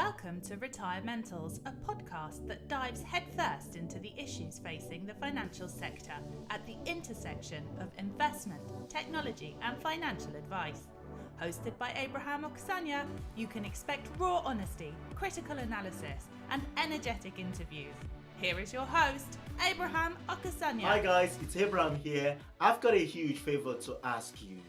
Welcome to Retirementals, a podcast that dives headfirst into the issues facing the financial sector at the intersection of investment, technology, and financial advice. Hosted by Abraham Oksanya, you can expect raw honesty, critical analysis, and energetic interviews. Here is your host, Abraham Oksanya. Hi guys, it's Abraham here. I've got a huge favor to ask you.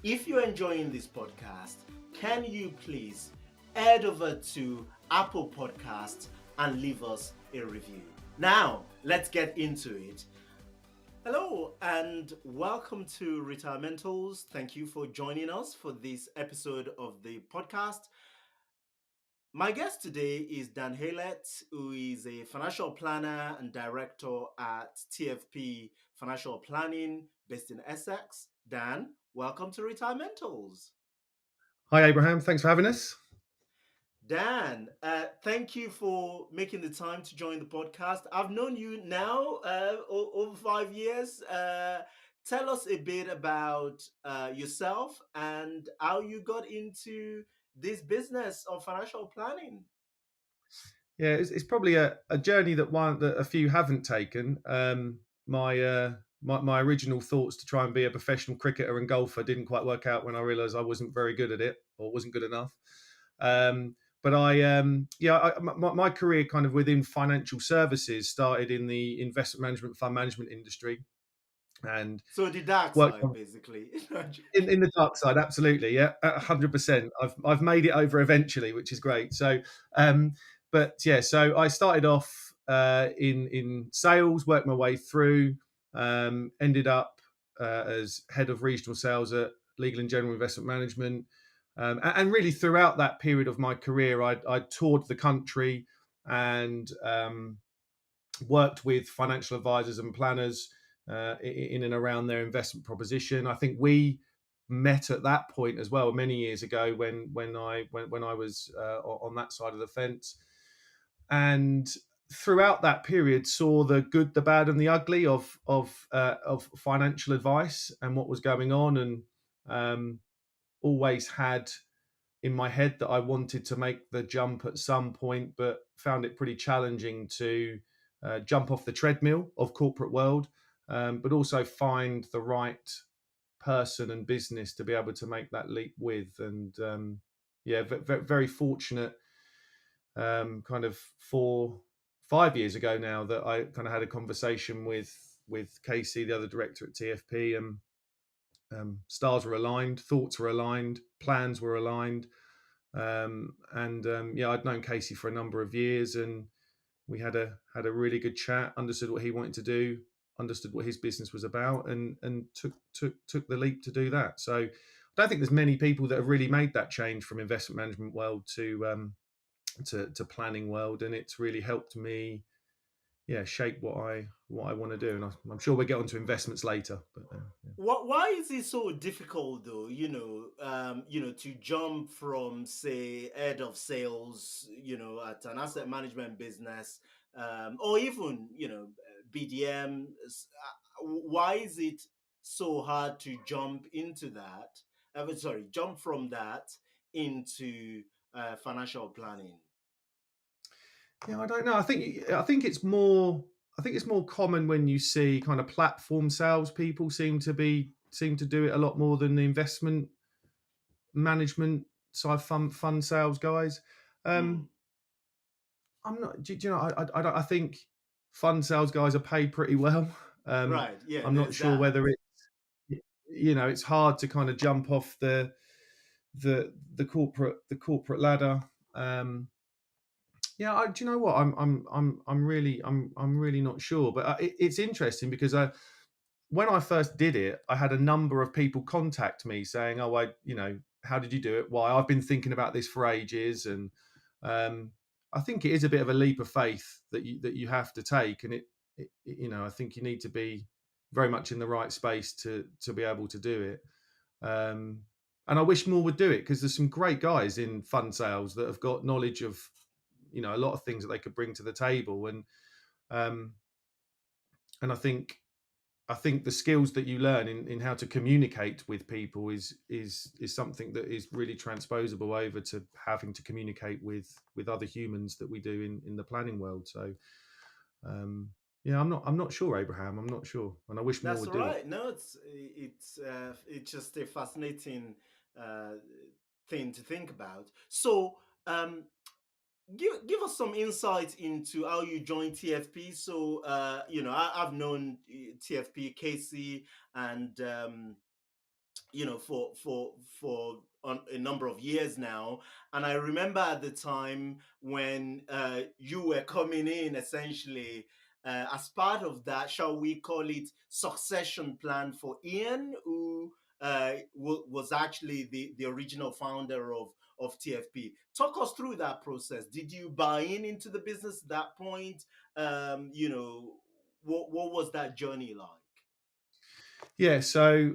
If you're enjoying this podcast, can you please head over to Apple Podcasts and leave us a review? Now, let's get into it. Hello and welcome to Retirementals. Thank you for joining us for this episode of the podcast. My guest today is Dan Haylett, who is a financial planner and director at TFP Financial Planning based in Essex. Dan, welcome to Retirementals. Hi, Abraham. Thanks for having us. Dan, thank you for making the time to join the podcast. I've known you now over 5 years. Tell us a bit about yourself and how you got into this business of financial planning. Yeah, it's probably a journey that a few haven't taken. My original thoughts to try and be a professional cricketer and golfer didn't quite work out when I realised I wasn't very good at it or wasn't good enough. My career kind of within financial services started in the investment management, fund management industry, and So the dark worked side, basically. in the dark side. Absolutely, yeah, 100%. I've made it over eventually, which is great. So, so I started off in sales, worked my way through, ended up as head of regional sales at Legal and General Investment Management. And really throughout that period of my career, I toured the country and worked with financial advisors and planners in and around their investment proposition. I think we met at that point as well many years ago when I was on that side of the fence, and throughout that period saw the good, the bad, and the ugly of financial advice and what was going on, and always had in my head that I wanted to make the jump at some point, but found it pretty challenging to jump off the treadmill of corporate world, but also find the right person and business to be able to make that leap with. And very fortunate kind of 5 years ago now that I kind of had a conversation with Casey, the other director at TFP, and stars were aligned, thoughts were aligned, plans were aligned. I'd known Casey for a number of years, and we had a really good chat, understood what he wanted to do, understood what his business was about, and took the leap to do that. So I don't think there's many people that have really made that change from investment management world to planning world, and it's really helped me shape what I want to do. And I'm sure we'll get onto investments later. But Why is it so difficult, though? To jump from, say, head of sales, at an asset management business, or even, BDM. Why is it so hard to jump into that? Jump from that into financial planning. Yeah, I don't know. I think it's more. I think it's more common when you see kind of platform sales people seem to do it a lot more than the investment management side fund sales guys. I'm not. Do you know? I think fund sales guys are paid pretty well. Right. Yeah. I'm not sure whether it's hard to kind of jump off the corporate ladder. Do you know what? I'm really not sure, but it's interesting because when I first did it, I had a number of people contact me saying, "Oh, how did you do it? Why? I've been thinking about this for ages," and I think it is a bit of a leap of faith that you have to take, and I think you need to be very much in the right space to be able to do it. And I wish more would do it because there's some great guys in fund sales that have got knowledge of a lot of things that they could bring to the table, and I think I think the skills that you learn in how to communicate with people is something that is really transposable over to having to communicate with other humans that we do in the planning world. So um, yeah, I'm not sure, Abraham. I'm not sure, and I wish more That's would do it. right. No, it's just a fascinating uh, thing to think about. So, um, give us some insight into how you joined TFP. So, I've known TFP, Casey, and for a number of years now. And I remember at the time when you were coming in essentially as part of that, shall we call it, succession plan for Ian, who was actually the original founder of TFP. Talk us through that process. Did you buy into the business at that point? What was that journey like? Yeah. So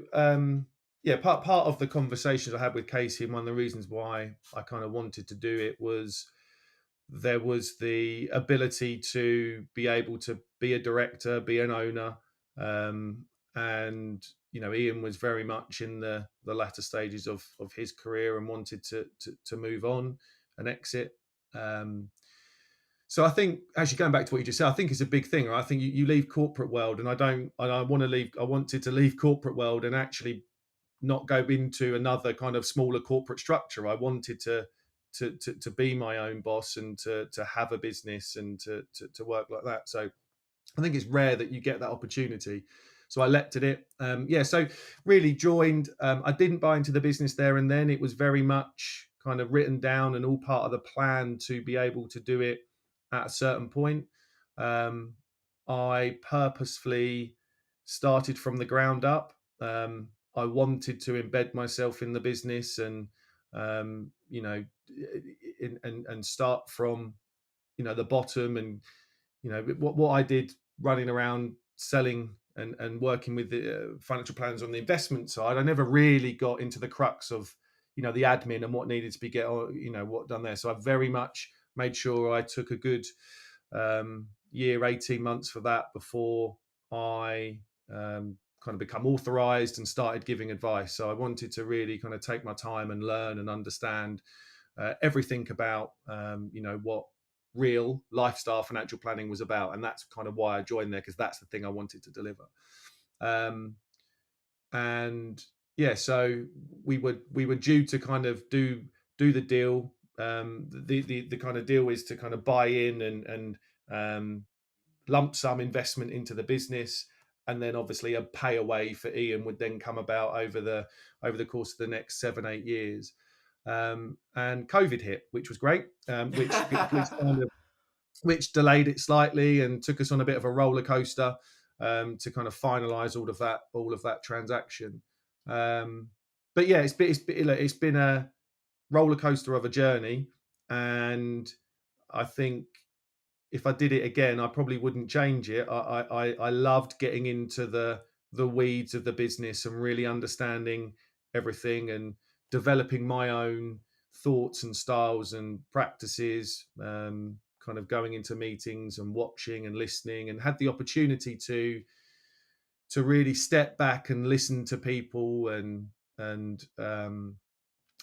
yeah, part of the conversations I had with Casey, and one of the reasons why I kind of wanted to do it was there was the ability to be able to be a director, be an owner, um, and Ian was very much in the latter stages of his career and wanted to move on and exit. Um, so I think, actually going back to what you just said, I think it's a big thing. Right? I think you leave corporate world, and I want to leave. I wanted to leave corporate world and actually not go into another kind of smaller corporate structure. I wanted to be my own boss and to have a business and to work like that. So I think it's rare that you get that opportunity. So I leapt at it. Yeah, so really joined. I didn't buy into the business there and then. It was very much kind of written down and all part of the plan to be able to do it at a certain point. Um, I purposefully started from the ground up. I wanted to embed myself in the business and and start from the bottom. And what I did running around selling and working with the financial planners on the investment side, I never really got into the crux of the admin and what needed to be what done there. So I very much made sure I took a good year, 18 months for that before I kind of become authorized and started giving advice. So I wanted to really kind of take my time and learn and understand everything about what real lifestyle financial planning was about, and that's kind of why I joined there, because that's the thing I wanted to deliver. Um, and yeah, so we were due to kind of do the deal. The kind of deal is to kind of buy in and lump sum investment into the business, and then obviously a pay away for Ian would then come about over the course of the next 7-8 years. And COVID hit, which was great, which delayed it slightly and took us on a bit of a roller coaster to kind of finalise all of that transaction. But yeah, it's been a roller coaster of a journey, and I think if I did it again, I probably wouldn't change it. I loved getting into the weeds of the business and really understanding everything and developing my own thoughts and styles and practices. Kind of going into meetings and watching and listening, and had the opportunity to really step back and listen to people and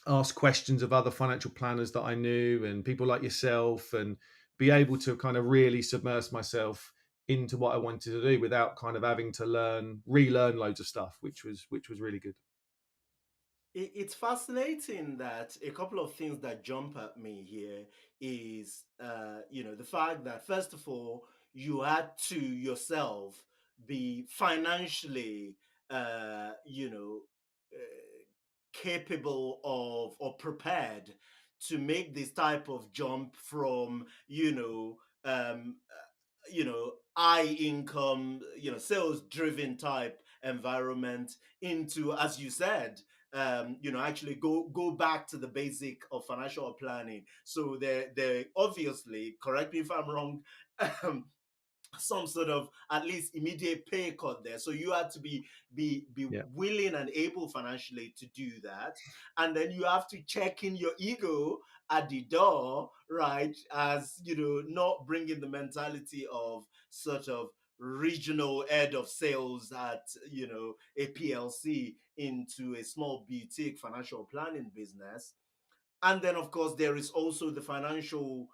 ask questions of other financial planners that I knew and people like yourself, and be able to kind of really submerge myself into what I wanted to do without kind of having to relearn loads of stuff, which was really good. It's fascinating that a couple of things that jump at me here is, the fact that, first of all, you had to yourself be financially, capable of or prepared to make this type of jump from, high income, sales driven type environment into, as you said, actually go back to the basic of financial planning. So there obviously, correct me if I'm wrong, some sort of at least immediate pay cut there. So you had to be Yeah. willing and able financially to do that. And then you have to check in your ego at the door, right? As not bringing the mentality of sort of regional head of sales at, a PLC into a small boutique financial planning business. And then, of course, there is also the financial,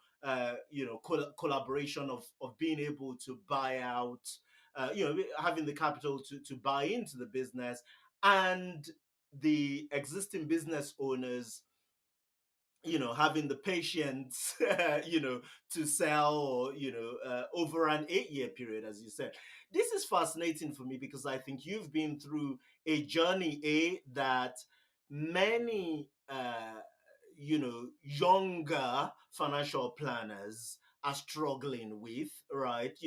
collaboration of being able to buy out, having the capital to buy into the business, and the existing business owners, having the patience, to sell, or, over an 8-year period, as you said. This is fascinating for me because I think you've been through a journey, that many, younger financial planners are struggling with, right?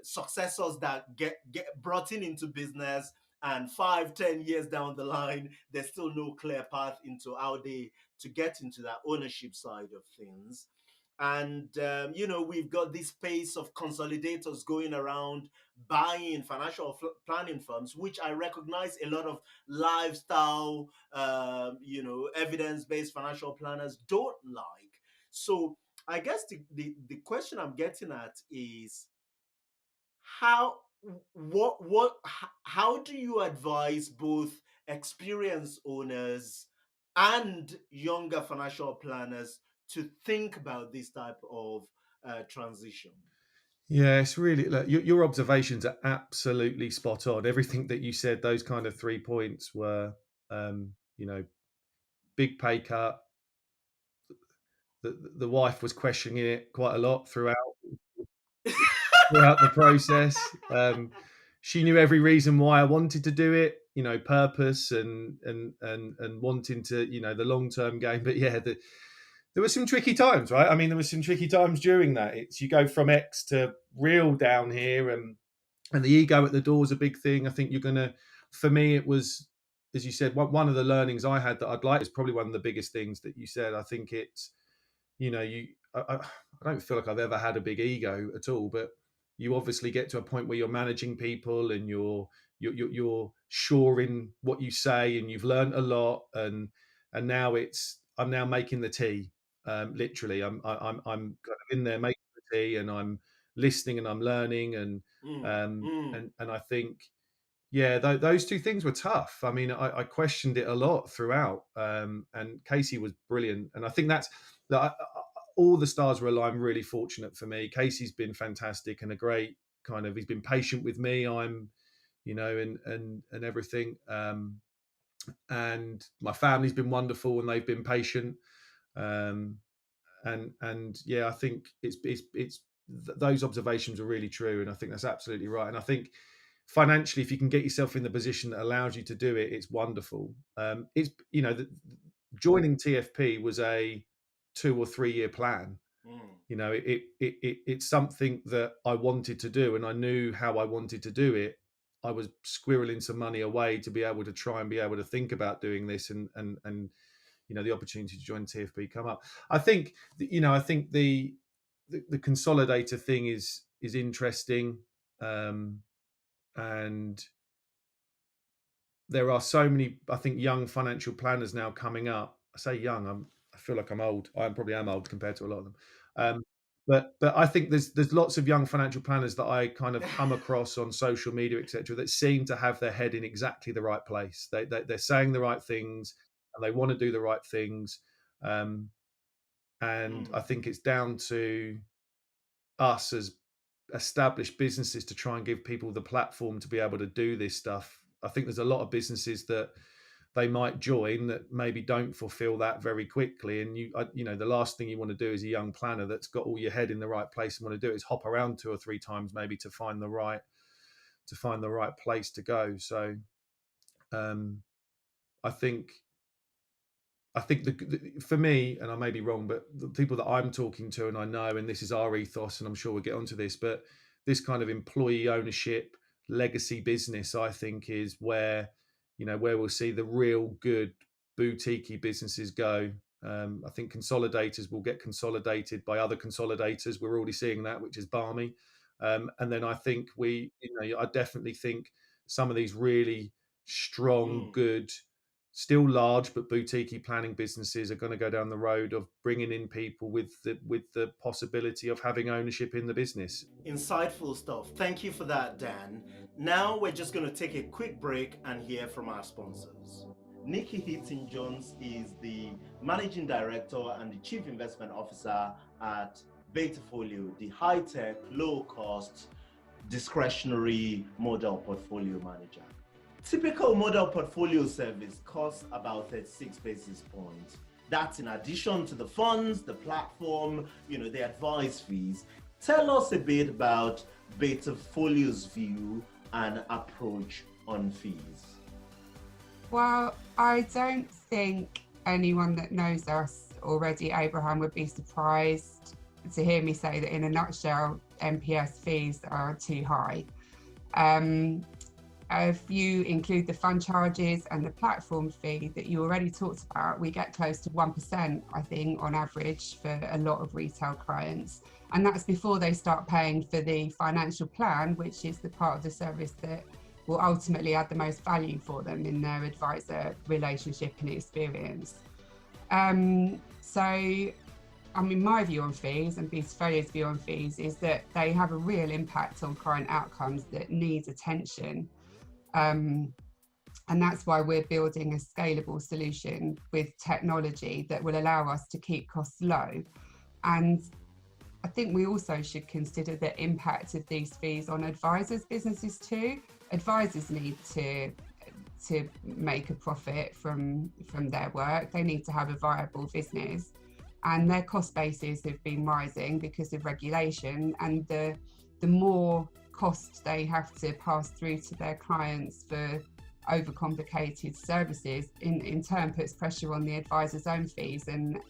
Successors that get brought into business, and 5-10 years down the line, there's still no clear path into how they to get into that ownership side of things. And we've got this pace of consolidators going around buying financial planning firms, which I recognize a lot of lifestyle, evidence-based financial planners don't like. So I guess the question I'm getting at is, how how do you advise both experienced owners and younger financial planners to think about this type of transition? Yeah, it's really, look, your observations are absolutely spot on. Everything that you said, those kind of 3 points were, you know, big pay cut. The wife was questioning it quite a lot throughout the process. She knew every reason why I wanted to do it, purpose and wanting to, the long term game. But yeah, there were some tricky times, right? I mean, there were some tricky times during that. It's you go from X to real down here, and the ego at the door is a big thing. I think you're gonna. For me, it was, as you said, one of the learnings I had that I'd like is probably one of the biggest things that you said. I think it's, you I don't feel like I've ever had a big ego at all, but you obviously get to a point where you're managing people and you're sure in what you say, and you've learned a lot, and now I'm now making the tea. Literally, I'm kind of in there making the tea, and I'm listening and I'm learning, Mm, mm, and I think, yeah, those two things were tough. I mean, I questioned it a lot throughout, and Casey was brilliant, and I think that's that. All the stars were aligned. Really fortunate for me. Casey's been fantastic and a great kind of. He's been patient with me. I'm, and everything. And my family's been wonderful, and they've been patient. Um, and yeah, I think those observations are really true, and I think that's absolutely right. And I think financially, if you can get yourself in the position that allows you to do it, it's wonderful. It's joining TFP was a 2 or 3 year plan. mm, It's something that I wanted to do, and I knew how I wanted to do it. I was squirreling some money away to be able to try and be able to think about doing this, and the opportunity to join TFP come up. I think I think the consolidator thing is interesting, and there are so many, I think, young financial planners now coming up. I say young, I feel like I'm old. I probably am old compared to a lot of them. But I think there's lots of young financial planners that I kind of come across on social media, etc., that seem to have their head in exactly the right place. They're saying the right things, and they want to do the right things. And I mm, think it's down to us as established businesses to try and give people the platform to be able to do this stuff. I think there's a lot of businesses that they might join that maybe don't fulfill that very quickly, and the last thing you want to do as a young planner that's got all your head in the right place and want to do it is hop around 2 or 3 times maybe to find the right place to go. So um, I think for me, and I may be wrong, but the people that I'm talking to and I know, and this is our ethos, and I'm sure we'll get onto this, but this kind of employee ownership, legacy business, I think, is where we'll see the real good boutique businesses go. I think consolidators will get consolidated by other consolidators. We're already seeing that, which is balmy. And then I think I definitely think some of these really strong, mm, good still large but boutique planning businesses are going to go down the road of bringing in people with the possibility of having ownership in the business. Insightful stuff. Thank you for that, Dan. Now we're just going to take a quick break and hear from our sponsors. Nikki Heaton Jones is the Managing Director and the Chief Investment Officer at Betafolio, the high-tech, low-cost, discretionary model portfolio manager. Typical model portfolio service costs about 36 basis points. That's in addition to the funds, the platform, the advice fees. Tell us a bit about Betafolio's view and approach on fees. Well, I don't think anyone that knows us already, Abraham, would be surprised to hear me say that in a nutshell, MPS fees are too high. If you include the fund charges and the platform fee that you already talked about, we get close to 1%, I think, on average for a lot of retail clients. And that's before they start paying for the financial plan, which is the part of the service that will ultimately add the most value for them in their advisor relationship and experience. My view on fees and Betafolio's view on fees is that they have a real impact on client outcomes that needs attention. And that's why we're building a scalable solution with technology that will allow us to keep costs low. And I think we also should consider the impact of these fees on advisors' businesses too. Advisors need to make a profit from their work. They need to have a viable business, and their cost bases have been rising because of regulation, and the more cost they have to pass through to their clients for overcomplicated services in turn puts pressure on the advisor's own fees and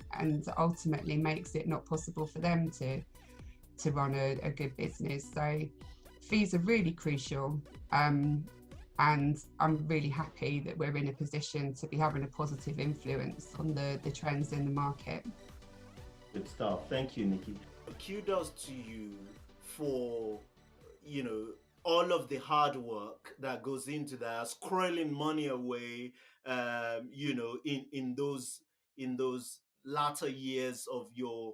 ultimately makes it not possible for them to run a good business. So fees are really crucial, and I'm really happy that we're in a position to be having a positive influence on the trends in the market. Good stuff. Thank you, Nikki. Kudos to you for all of the hard work that goes into that, squirreling money away, in those latter years of your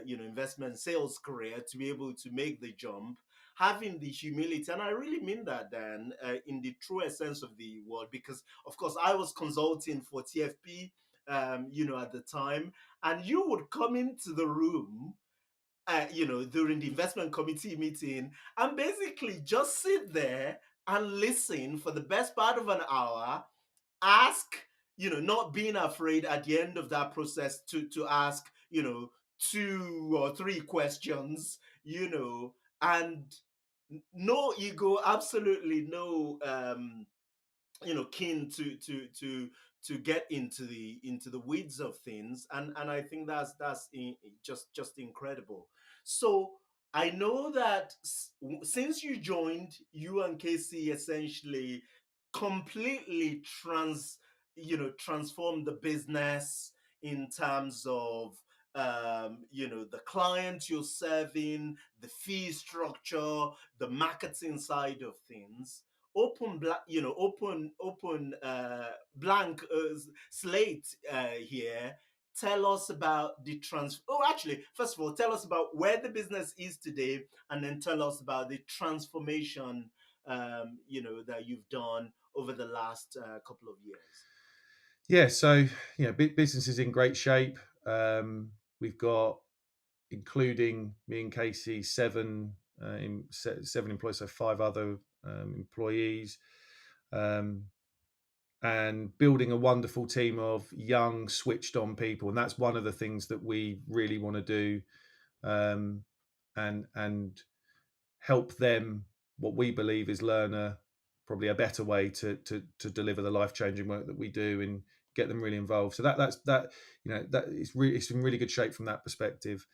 investment sales career to be able to make the jump, having the humility, and I really mean that, Dan, in the truest sense of the word, because of course I was consulting for TFP, at the time, and you would come into the room during the investment committee meeting and basically just sit there and listen for the best part of an hour, ask, not being afraid at the end of that process to ask, 2 or 3 questions, and no ego, absolutely no, keen to get into the weeds of things, and I think that's just incredible. So I know that since you joined, you and Casey essentially completely transformed the business in terms of the client you're serving, the fee structure, the marketing side of things. Blank slate here. Tell us about the first of all, tell us about where the business is today, and then tell us about the transformation that you've done over the last couple of years. Yeah, so business is in great shape. We've got, including me and Casey, 7 employees, so 5 other employees, and building a wonderful team of young, switched-on people, and that's one of the things that we really want to do, and help them, what we believe is learn probably a better way to deliver the life-changing work that we do and get them really involved. So that it's in really good shape from that perspective.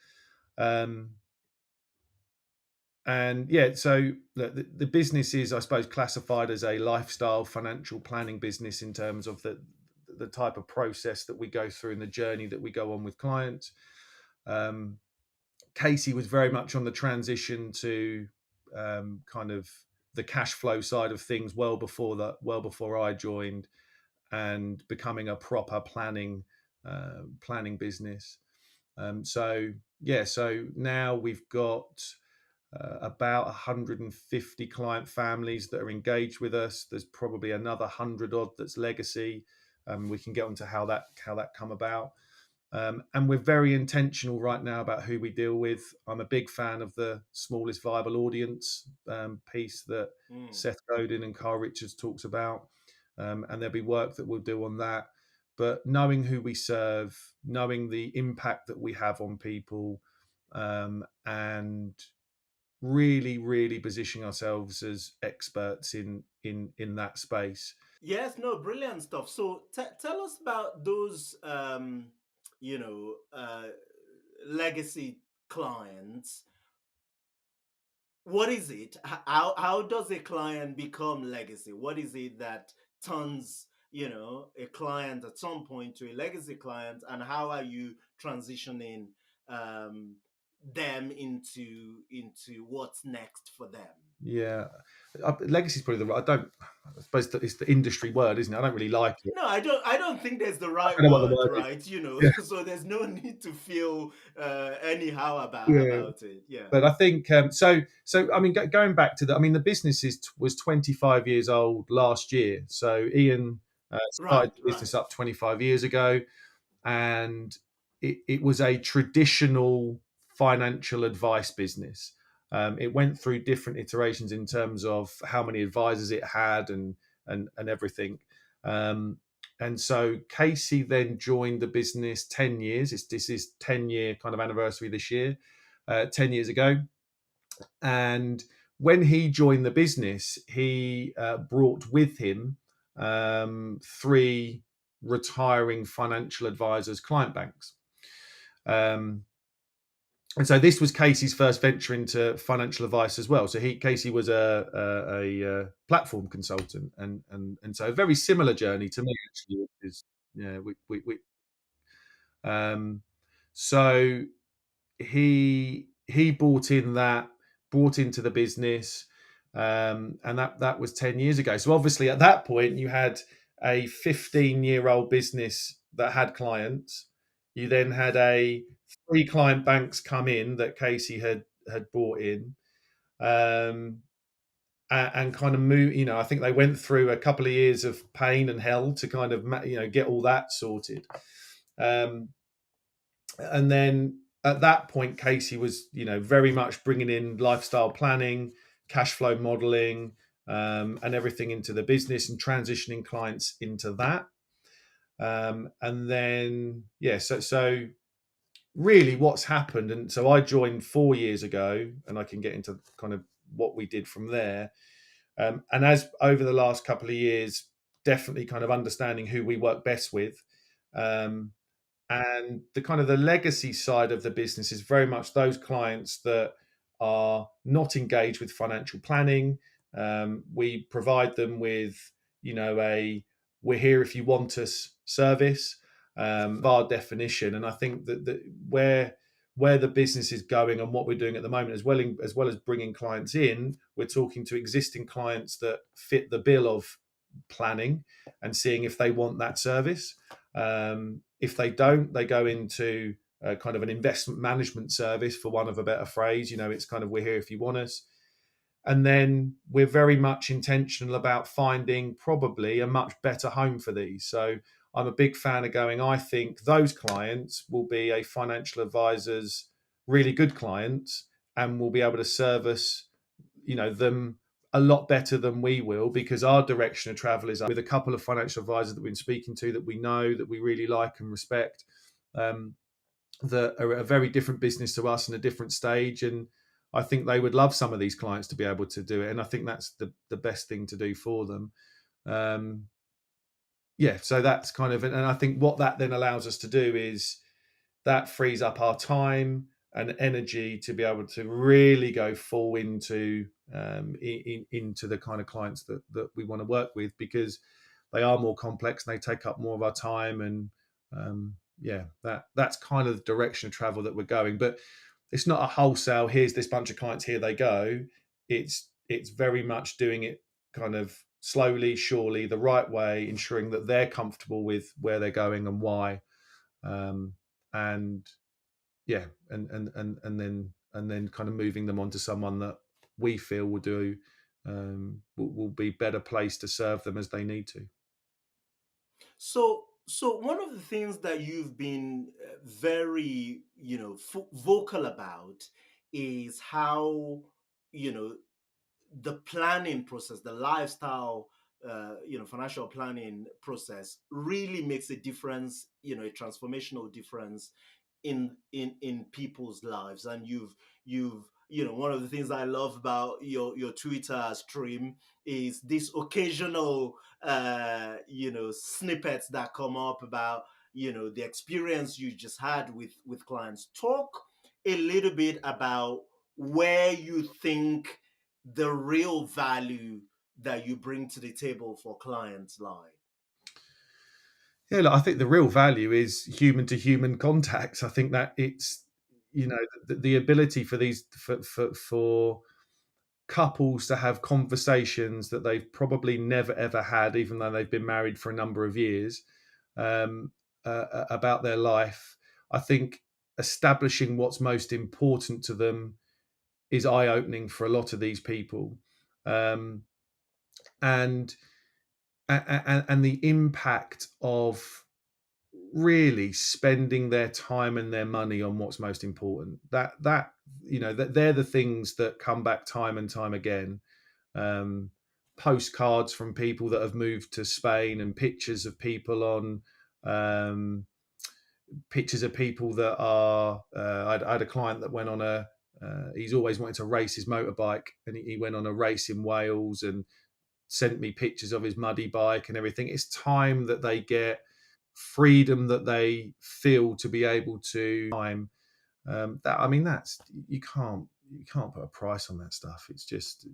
And yeah, so the business is, I suppose, classified as a lifestyle financial planning business in terms of the type of process that we go through and the journey that we go on with clients. Casey was very much on the transition to kind of the cash flow side of things well before I joined, and becoming a proper planning business. So now we've got about 150 client families that are engaged with us. There's probably another 100 odd that's legacy. We can get onto how that come about. And we're very intentional right now about who we deal with. I'm a big fan of the smallest viable audience piece that Seth Godin and Carl Richards talks about. And there'll be work that we'll do on that. But knowing who we serve, knowing the impact that we have on people, and really, really positioning ourselves as experts in that space. Yes, no, brilliant stuff. So tell us about those, legacy clients. What is it? How does a client become legacy? What is it that turns, a client at some point to a legacy client, and how are you transitioning um, them into what's next for them? Yeah, legacy is probably I suppose that it's the industry word, isn't it? I don't really like it. No, I don't think there's the right I don't know what the word, word is. right? Yeah. So there's no need to feel anyhow Yeah. about it. Yeah. But I think so. I mean, going back to that, I mean, the business was 25 years old last year. So Ian started the business up 25 years ago, and it was a traditional financial advice business. It went through different iterations in terms of how many advisors it had and everything. And so Casey then joined the business 10 years. This is 10-year kind of anniversary this year, 10 years ago. And when he joined the business, he brought with him 3 retiring financial advisors, client banks. And so this was Casey's first venture into financial advice as well. So Casey was a platform consultant, and so a very similar journey to me actually. Which is, yeah, so he brought into the business, and that was 10 years ago. So obviously at that point you had a 15-year-old business that had clients. You then had 3 client banks come in that Casey had brought in, and kind of move. I think they went through a couple of years of pain and hell to kind of get all that sorted. And then at that point, Casey was, very much bringing in lifestyle planning, cash flow modeling, and everything into the business and transitioning clients into that. And then, so really what's happened. And so I joined 4 years ago, and I can get into kind of what we did from there. And as over the last couple of years, definitely kind of understanding who we work best with. And the kind of the legacy side of the business is very much those clients that are not engaged with financial planning. We provide them with, a "we're here if you want us" service, our definition. And I think that where the business is going and what we're doing at the moment, as well as bringing clients in, we're talking to existing clients that fit the bill of planning and seeing if they want that service. If they don't, they go into kind of an investment management service, for want of a better phrase. It's kind of, "we're here if you want us." And then we're very much intentional about finding probably a much better home for these. So I'm a big fan of going, I think those clients will be a financial advisor's really good clients, and will be able to service, them a lot better than we will, because our direction of travel is with a couple of financial advisors that we've been speaking to, that we know, that we really like and respect, that are a very different business to us in a different stage. And I think they would love some of these clients to be able to do it. And I think that's the best thing to do for them. So that's kind of, and I think what that then allows us to do is that frees up our time and energy to be able to really go full into into the kind of clients that we want to work with, because they are more complex and they take up more of our time. And that's kind of the direction of travel that we're going. But it's not a wholesale, here's this bunch of clients, here they go. It's very much doing it kind of slowly, surely, the right way, ensuring that they're comfortable with where they're going and why. And yeah, and then kind of moving them on to someone that we feel will do will be better placed to serve them as they need to. So one of the things that you've been very, vocal about is how, you know, the planning process, the lifestyle, financial planning process really makes a difference, a transformational difference in people's lives. And you've one of the things I love about your Twitter stream is this occasional snippets that come up about the experience you just had with clients. Talk a little bit about where you think the real value that you bring to the table for clients lie. Yeah, look, I think the real value is human to human contacts. I think that it's the ability for these for couples to have conversations that they've probably never ever had, even though they've been married for a number of years, about their life. I think establishing what's most important to them is eye-opening for a lot of these people, um, and and the impact of really spending their time and their money on what's most important. That they're the things that come back time and time again. Um, Postcards from people that have moved to Spain, and pictures of people on pictures of people that are. I had a client that went on a. He's always wanted to race his motorbike, and he went on a race in Wales and sent me pictures of his muddy bike and everything. It's time that they get, freedom that they feel to be able to time. That's you can't put a price on that stuff. It's just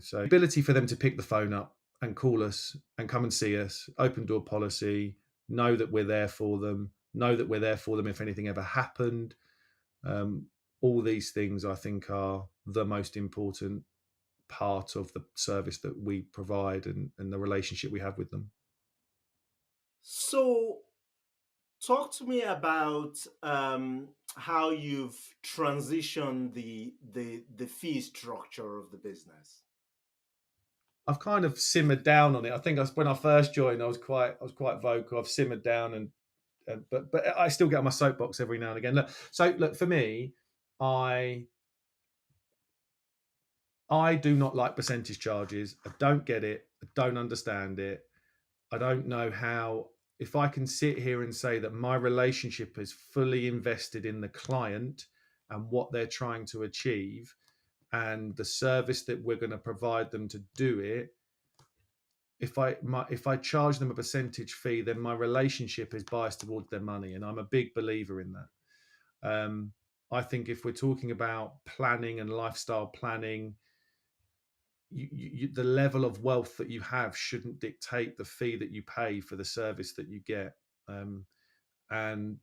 so ability for them to pick the phone up and call us and come and see us, open door policy, know that we're there for them, know that we're there for them if anything ever happened. All these things I think are the most important part of the service that we provide, and the relationship we have with them. So talk to me about how you've transitioned the fee structure of the business. I've kind of simmered down on it. I think when I first joined, I was quite vocal. I've simmered down, but I still get on my soapbox every now and again. Look for me, I do not like percentage charges. I don't get it. I don't understand it. I don't know how. If I can sit here and say that my relationship is fully invested in the client and what they're trying to achieve, and the service that we're going to provide them to do it, if I charge them a percentage fee, then my relationship is biased towards their money, and I'm a big believer in that. I think if we're talking about planning and lifestyle planning, the level of wealth that you have shouldn't dictate the fee that you pay for the service that you get. And and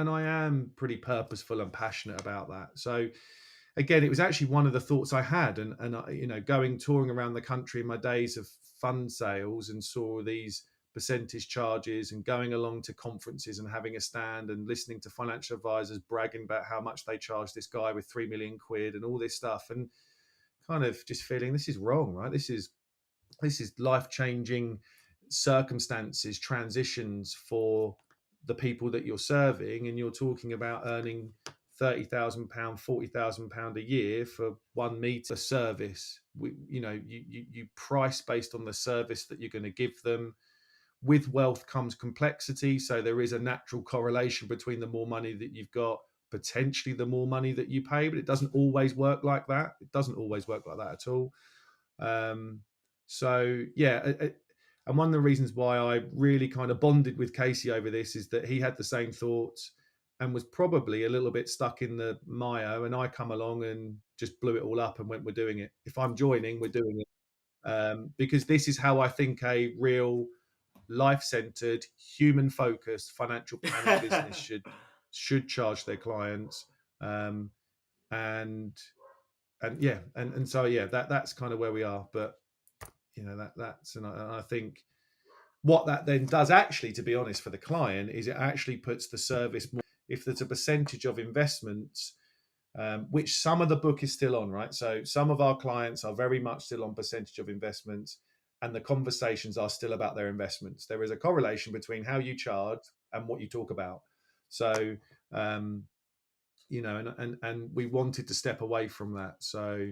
I am pretty purposeful and passionate about that. So again, it was actually one of the thoughts I had, and going touring around the country in my days of fund sales, and saw these percentage charges, and going along to conferences and having a stand and listening to financial advisors bragging about how much they charge this guy with 3 million quid and all this stuff, and kind of just feeling this is wrong, right? This is life-changing circumstances, transitions for the people that you're serving, and you're talking about earning £30,000, £40,000 a year for 1 meter service. You price based on the service that you're going to give them. With wealth comes complexity, so there is a natural correlation between the more money that you've got, potentially the more money that you pay, but it doesn't always work like that. It doesn't always work like that at all. So yeah, and one of the reasons why I really kind of bonded with Casey over this is that he had the same thoughts and was probably a little bit stuck in the mire, and I come along and just blew it all up and went, we're doing it. If I'm joining, we're doing it. Because this is how I think a real life-centered, human-focused financial planning business should charge their clients. And so yeah, that's kind of where we are. But and I think what that then does actually, to be honest, for the client, is it actually puts the service more. If there's a percentage of investments, which some of the book is still on, right? So some of our clients are very much still on percentage of investments, and the conversations are still about their investments. There is a correlation between how you charge and what you talk about. So, and we wanted to step away from that. So,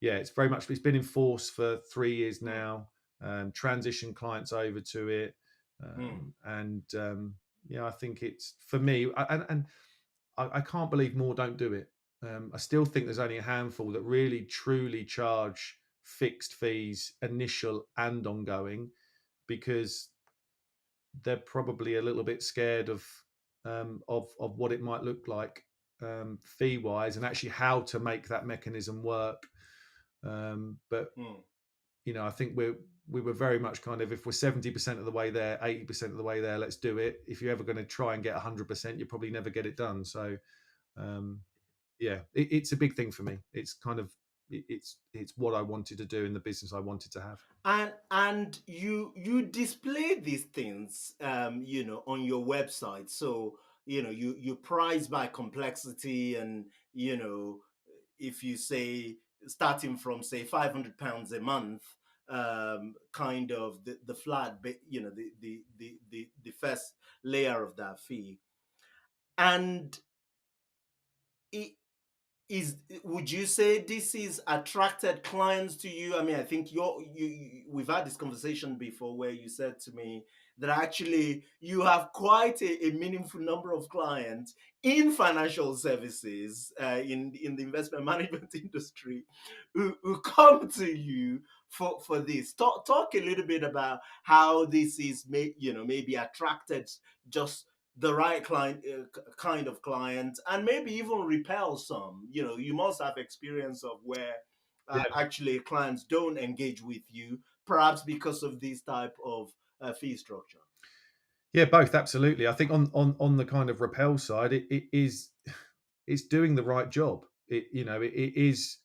yeah, it's been in force for 3 years now. Transition clients over to it, and I think it's, for me, I can't believe more don't do it. I still think there's only a handful that really truly charge fixed fees, initial and ongoing, because they're probably a little bit scared of what it might look like fee wise, and actually how to make that mechanism work. But I think we were very much kind of, if we're 70% of the way there, 80% of the way there, let's do it. If you're ever going to try and get 100%, you probably never get it done. So it's a big thing for me. It's kind of it's what I wanted to do in the business I wanted to have. And you display these things on your website. So you price by complexity, and if you say starting from, say, £500 a month, kind of the flat, the first layer of that fee. And it is, would you say this is attracted clients to you? I mean, I think we've had this conversation before where you said to me that actually you have quite a meaningful number of clients in financial services, in the investment management industry, who come to you for this. Talk a little bit about how this is maybe attracted just the right client, kind of client, and maybe even repel some. You must have experience of where actually clients don't engage with you, perhaps because of this type of fee structure. Yeah, both, absolutely. I think on the kind of repel side, it's doing the right job. It's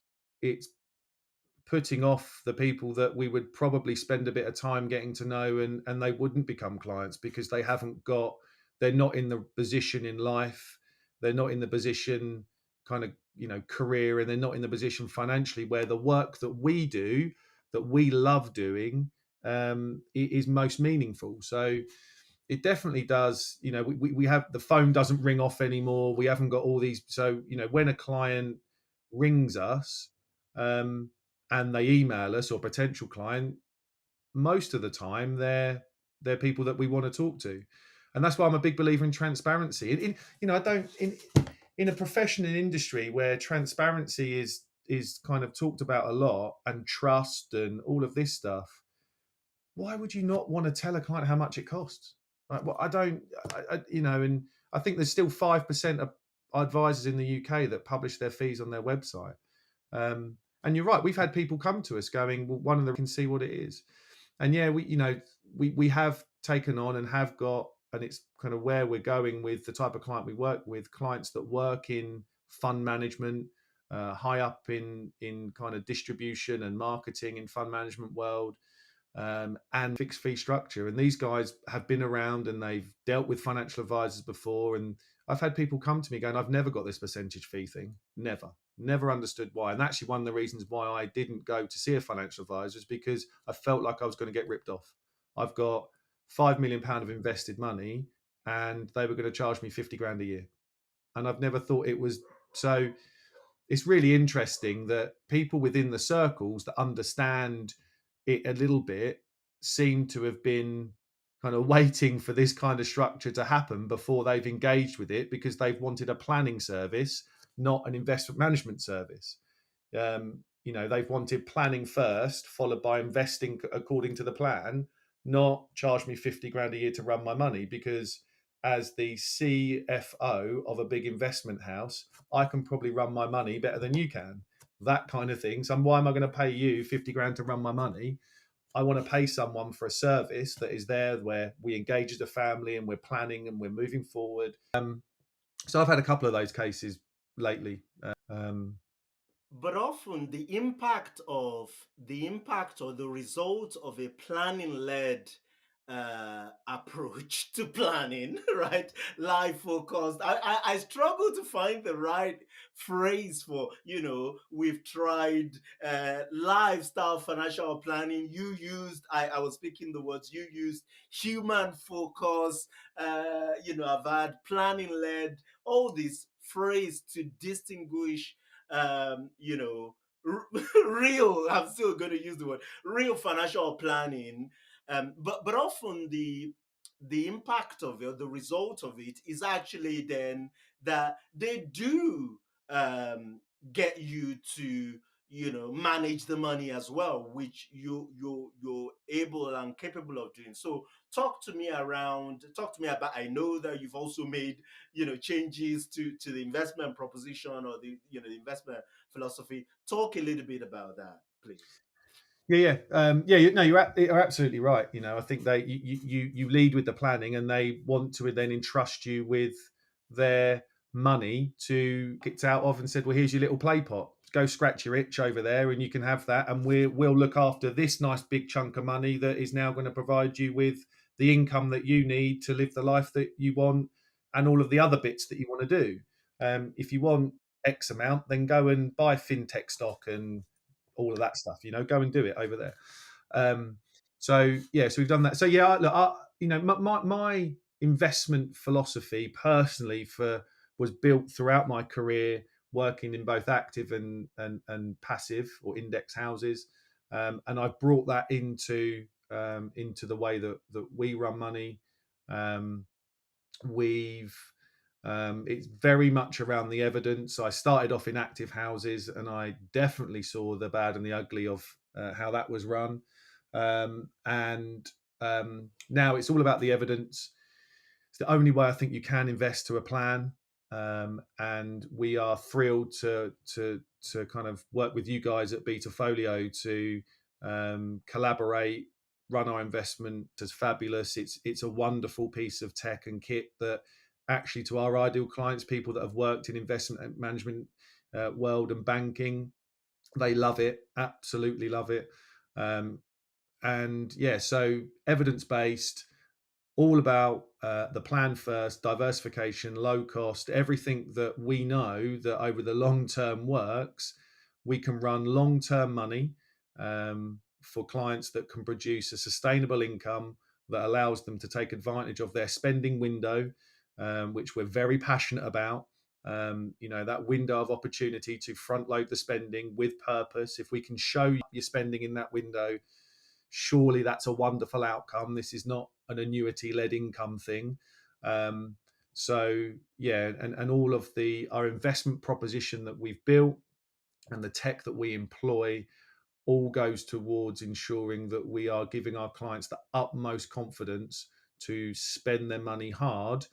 putting off the people that we would probably spend a bit of time getting to know, and they wouldn't become clients because they're not in the position in life, they're not in the position kind of career, and they're not in the position financially where the work that we do, that we love doing, is most meaningful. So it definitely does. We have, the phone doesn't ring off anymore. We haven't got all these. So when a client rings us, and they email us, or potential client, most of the time they're people that we want to talk to, and that's why I'm a big believer in transparency. I don't, in a profession and industry where transparency is kind of talked about a lot, and trust and all of this stuff, why would you not want to tell a client how much it costs? Like, well, I don't, and I think there's still 5% of advisors in the UK that publish their fees on their website. And you're right, we've had people come to us going, well, one of them can see what it is. And yeah, we have taken on and have got, and it's kind of where we're going with the type of client we work with, clients that work in fund management, high up in kind of distribution and marketing in fund management world, and fixed fee structure. And these guys have been around and they've dealt with financial advisors before. And I've had people come to me going, I've never got this percentage fee thing. Never understood why. And actually, one of the reasons why I didn't go to see a financial advisor is because I felt like I was going to get ripped off. I've got £5 million of invested money, and they were going to charge me 50 grand a year. And I've never thought it was so. It's really interesting that people within the circles that understand it a little bit seem to have been kind of waiting for this kind of structure to happen before they've engaged with it, because they've wanted a planning service, not an investment management service. They've wanted planning first, followed by investing according to the plan, not charge me 50 grand a year to run my money, because as the CFO of a big investment house, I can probably run my money better than you can. That kind of thing. So why am I going to pay you 50 grand to run my money? I want to pay someone for a service that is there where we engage as a family and we're planning and we're moving forward. So I've had a couple of those cases lately. but often the impact or the result of a planning led approach to planning, right? Life focused. I struggle to find the right phrase for, we've tried lifestyle financial planning. I was speaking the words, you used human focus, I've had planning led, all these phrase to distinguish um, you know, real. I'm still going to use the word real financial planning, but often the impact of it, the result of it, is actually then that they do um, get you to manage the money as well, which you're able and capable of doing. So talk to me about, I know that you've also made changes to the investment proposition, or the investment philosophy. Talk a little bit about that, please. Yeah. No, you're absolutely right. I think you lead with the planning, and they want to then entrust you with their money to get out of, and said, "Well, here's your little play pot. Go scratch your itch over there, and you can have that, and we'll look after this nice big chunk of money that is now going to provide you with the income that you need to live the life that you want, and all of the other bits that you want to do. If you want X amount, then go and buy fintech stock and all of that stuff. Go and do it over there." Um, so we've done that. So yeah, look, my investment philosophy personally for was built throughout my career, working in both active and passive or index houses, and I've brought that into the way that we run money. Um, we've It's very much around the evidence. I started off in active houses, and I definitely saw the bad and the ugly of how that was run. And Now it's all about the evidence. It's the only way I think you can invest to a plan. And we are thrilled to kind of work with you guys at Betafolio to collaborate, run our investment. It's fabulous. It's a wonderful piece of tech and kit that actually, to our ideal clients, people that have worked in investment management world and banking, they love it, absolutely love it. Um, and yeah, so evidence based, all about the plan first, diversification, low cost, everything that we know that over the long term works. We can run long term money for clients that can produce a sustainable income that allows them to take advantage of their spending window, which we're very passionate about. That window of opportunity to front load the spending with purpose. If we can show you're spending in that window, surely that's a wonderful outcome. This is not an annuity led income thing. So yeah, and all of our investment proposition that we've built and the tech that we employ all goes towards ensuring that we are giving our clients the utmost confidence to spend their money hard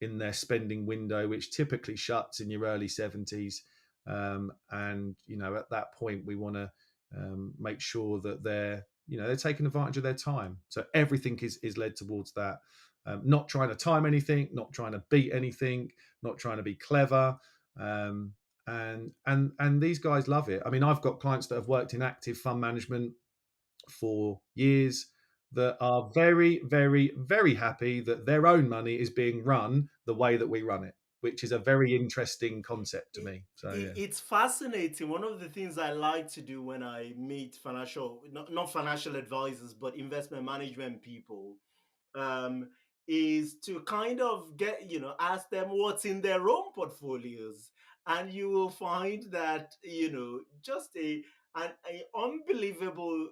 in their spending window, which typically shuts in your early 70s. And at that point, we want to make sure that they're taking advantage of their time. So everything is led towards that. Not trying to time anything, not trying to beat anything, not trying to be clever. And these guys love it. I mean, I've got clients that have worked in active fund management for years that are very, very, very happy that their own money is being run the way that we run it, which is a very interesting concept to me. So yeah. It's fascinating. One of the things I like to do when I meet not financial advisors, but investment management people, um, is to kind of ask them what's in their own portfolios. And you will find that, just an unbelievable,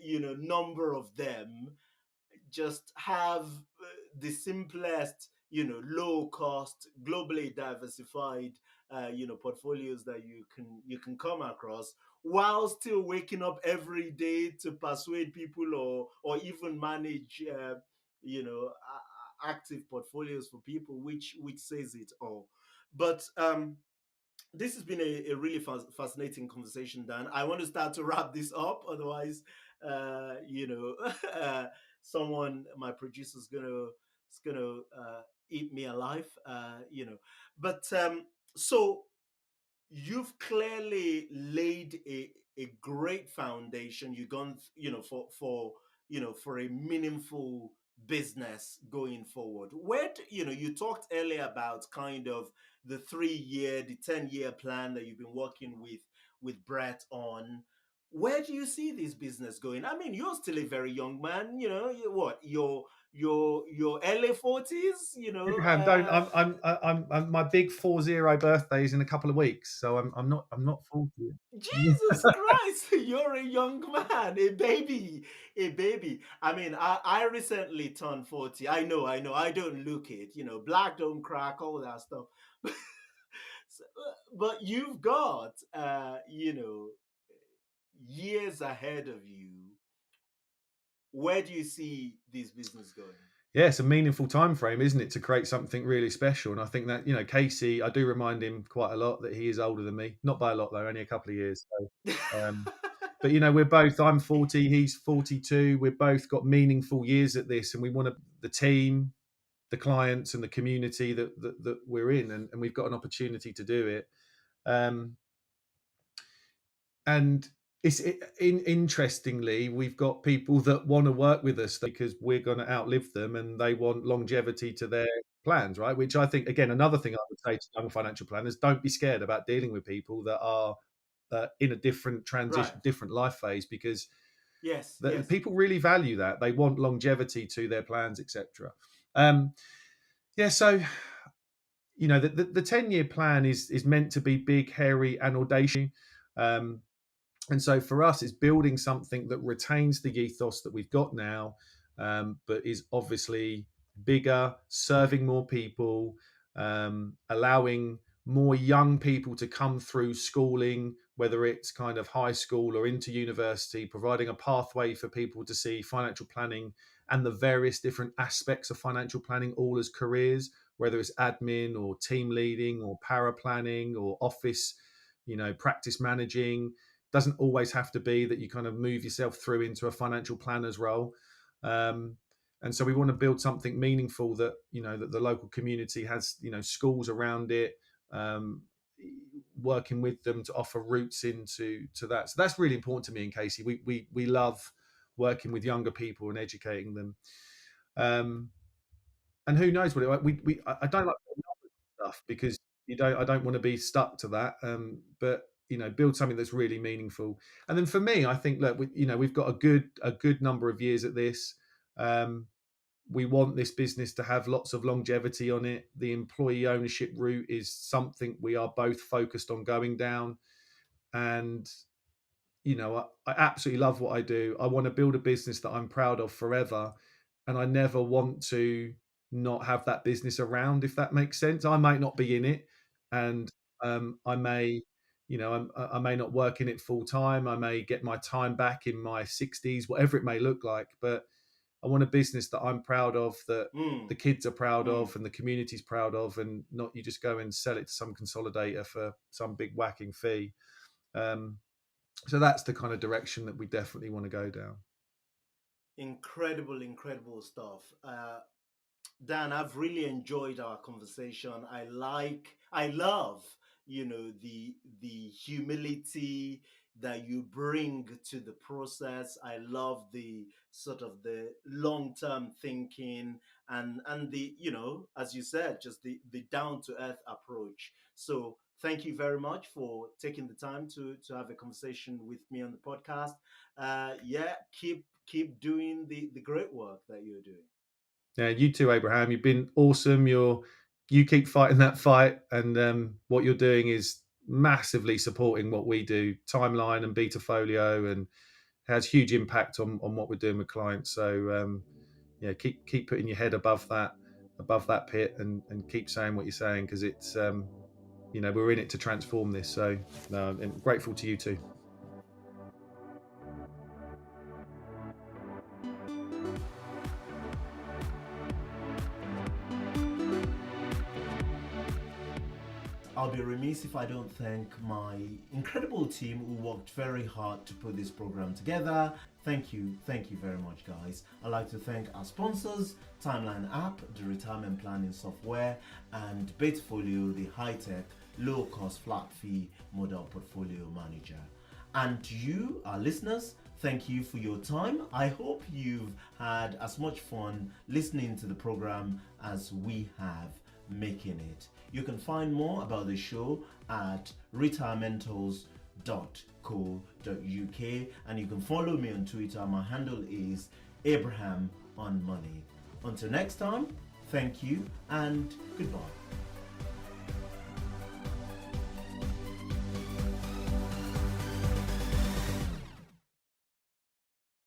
number of them just have the simplest, low cost, globally diversified, portfolios that you can come across, while still waking up every day to persuade people, or even manage, active portfolios for people, which says it all. But this has been a really fascinating conversation, Dan. I want to start to wrap this up. Otherwise, uh, you know, uh, my producer's gonna eat me alive. But so you've clearly laid a great foundation. You've gone, for a meaningful business going forward. You talked earlier about kind of the 3 year, the 10-year plan that you've been working with Brett on. Where do you see this business going? I mean, you're still a very young man. Your early 40s. Abraham, don't. I'm my big 40 birthday is in a couple of weeks, so I'm not 40. Jesus Christ, you're a young man, a baby, a baby. I mean, I recently turned 40. I know, I don't look it, black don't crack, all that stuff. But you've got, years ahead of you. Where do you see this business going? Yeah, it's a meaningful time frame, isn't it, to create something really special? And I think that Casey, I do remind him quite a lot that he is older than me, not by a lot though, only a couple of years. So, but we're both. I'm 40, he's 42. We've both got meaningful years at this, and we want the team, the clients, and the community that we're in, and we've got an opportunity to do it. And interestingly, we've got people that want to work with us because we're going to outlive them, and they want longevity to their plans, right? Which I think, again, another thing I would say to young financial planners: don't be scared about dealing with people that are in a different transition, Right. different life phase, because yes, people really value that. They want longevity to their plans, etc. So the 10-year plan is meant to be big, hairy, and audacious. And so for us, it's building something that retains the ethos that we've got now, but is obviously bigger, serving more people, allowing more young people to come through schooling, whether it's kind of high school or into university, providing a pathway for people to see financial planning and the various different aspects of financial planning all as careers, whether it's admin or team leading or para planning or office, practice managing. Doesn't always have to be that you kind of move yourself through into a financial planner's role. And so we want to build something meaningful that, that the local community has, schools around it, working with them to offer routes into that. So that's really important to me and Casey. We love working with younger people and educating them. And who knows what I don't like stuff because I don't want to be stuck to that. But build something that's really meaningful. And then for me, I think, look, we've got a good number of years at this. We want this business to have lots of longevity on it. The employee ownership route is something we are both focused on going down. And I absolutely love what I do. I want to build a business that I'm proud of forever, and I never want to not have that business around, if that makes sense. I might not be in it, and I may I may not work in it full time. I may get my time back in my 60s, whatever it may look like. But I want a business that I'm proud of, that the kids are proud of, and the community's proud of, and not you just go and sell it to some consolidator for some big whacking fee. So that's the kind of direction that we definitely want to go down. Incredible stuff. Dan, I've really enjoyed our conversation. I love, the humility that you bring to the process. I love the sort of the long-term thinking and the, as you said, just the down-to-earth approach. So thank you very much for taking the time to have a conversation with me on the podcast. Keep doing the great work that you're doing. Yeah, you too, Abraham. You've been awesome. You keep fighting that fight, and what you're doing is massively supporting what we do, Timeline and Betafolio, and has huge impact on what we're doing with clients. So keep putting your head above that pit, and keep saying what you're saying, because it's we're in it to transform this. So I'm grateful to you too. I'll be remiss if I don't thank my incredible team who worked very hard to put this program together. Thank you very much, guys. I'd like to thank our sponsors, Timeline app, the retirement planning software, and Betafolio, the high-tech low-cost flat fee model portfolio manager. And to you, our listeners, thank you for your time. I hope you've had as much fun listening to the program as we have making it. You can find more about the show at retirementals.co.uk, and you can follow me on Twitter. My handle is Abraham on Money. Until next time, thank you and goodbye.